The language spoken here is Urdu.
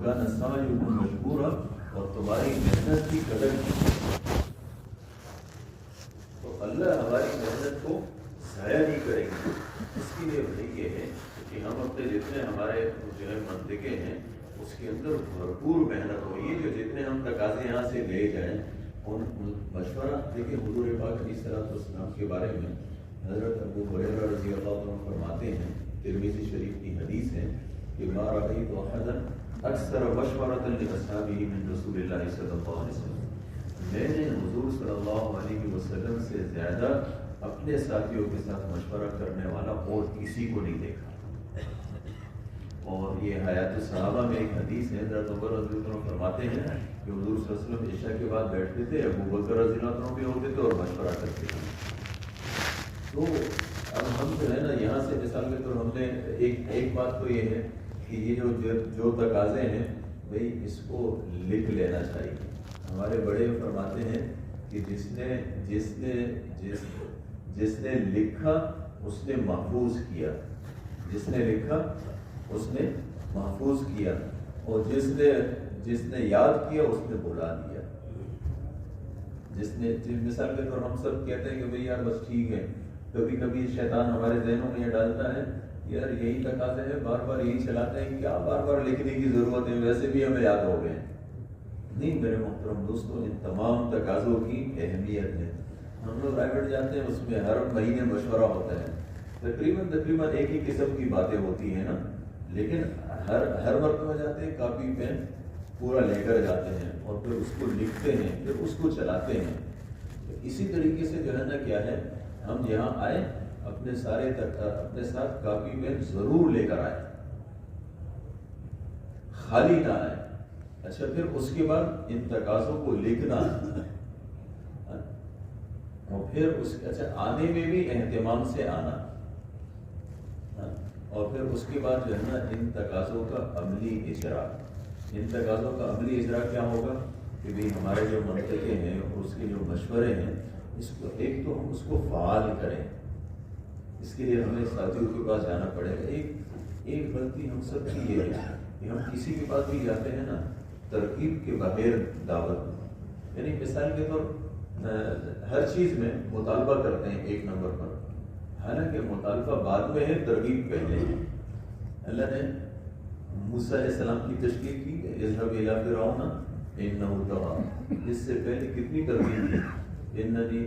وَكَانَ سَعْيُكُمْ مَشْكُورًا، اور تمہاری محنت کی قدر کی. تو اللہ ہماری محنت کو ضائع نہیں کریں گے. اس کے لیے بھائی یہ ہے کہ ہم اپنے جتنے ہمارے جو ہے منطقے ہیں اس کے اندر بھرپور محنت ہو. یہ جو جتنے ہم تقاضے یہاں سے لے جائیں ان مشورہ دیکھیں. حضور پاک علیہ الصلوۃ والسلام کے بارے میں حضرت ابو ہریرہ رضی اللہ عنہ فرماتے ہیں، ترمذی شریف کی حدیث ہے کہ ما رأیت احدا اکثر مشورۃ لاصحابہ من رسول اللہ صلی اللہ علیہ وسلم. میں نے حضور صلی اللہ علیہ وسلم سے زیادہ اپنے ساتھیوں کے ساتھ مشورہ کرنے والا اور کسی کو نہیں دیکھا. اور یہ حیات الصحابہ میں ایک حدیث ہے، حضرت عمر رضی اللہ عنہ فرماتے ہیں کہ حضور صلی اللہ علیہ وسلم عشاء کے بعد بیٹھتے تھے، ابو بکر رضی اللہ عنہ بھی ہوتے تھے اور مشورہ کرتے تھے. تو اب ہم جو ہے نا یہاں سے مثال کے طور ہم نے ایک بات تو یہ ہے کہ یہ جو تقاضے ہیں بھائی اس کو لکھ لینا چاہیے. ہمارے بڑے فرماتے ہیں کہ جس نے لکھا اس نے محفوظ کیا، جس نے لکھا اس نے محفوظ کیا، اور جس نے یاد کیا اس نے بھلا دیا. مثال کے طور ہم سب کہتے ہیں کہ بھئی یار بس ٹھیک ہے، کبھی کبھی شیطان ہمارے ذہنوں میں یہ ڈالتا ہے یار یہی تقاضے ہیں، بار بار یہی چلاتے ہیں، کیا بار بار لکھنے کی ضرورت ہے، ویسے بھی ہمیں یاد ہو گئے. نہیں میرے محترم دوستوں، ان تمام تقاضوں کی اہمیت ہے. ہم لوگ رائے جاتے ہیں، اس میں ہر مہینے مشورہ ہوتا ہے، تقریباً ایک ہی قسم کی باتیں ہوتی ہیں نا، لیکن ہر مرتبہ جاتے ہیں کاپی پین پورا لے کر جاتے ہیں اور پھر اس کو لکھتے ہیں، پھر اس کو چلاتے ہیں. اسی طریقے سے جو ہے نا کیا ہے، ہم یہاں آئے اپنے ساتھ کاپی پین ضرور لے کر آئے، خالی نہ آئے. اچھا پھر اس کے بعد ان تقاضوں کو لکھنا، اور پھر اچھا آنے میں بھی اہتمام سے آنا، اور پھر اس کے بعد جو ہے نا ان تقاضوں کا عملی اجرا. ان تقاضوں کا عملی اجرا کیا ہوگا کہ بھئی ہمارے جو منطقے ہیں اور اس کے جو مشورے ہیں اس کو ایک تو ہم اس کو فعال کریں. اس کے لیے ہمیں ساتھیوں کے پاس جانا پڑے گا. ایک غلطی ہم سب کی یہ ہے کہ ہم کسی کے پاس بھی جاتے ہیں نا ترکیب کے بغیر دعوت، یعنی مثال کے طور ہر چیز میں مطالبہ کرتے ہیں ایک نمبر پر، حالانکہ مطالبہ بعد میں ہے، ترغیب پہلے ہے. اللہ نے موسیٰ علیہ السلام کی تشکیل کی کہ اذهب الى فرعون انه طغى، اس سے پہلے کتنی ترغیب تھی، اننی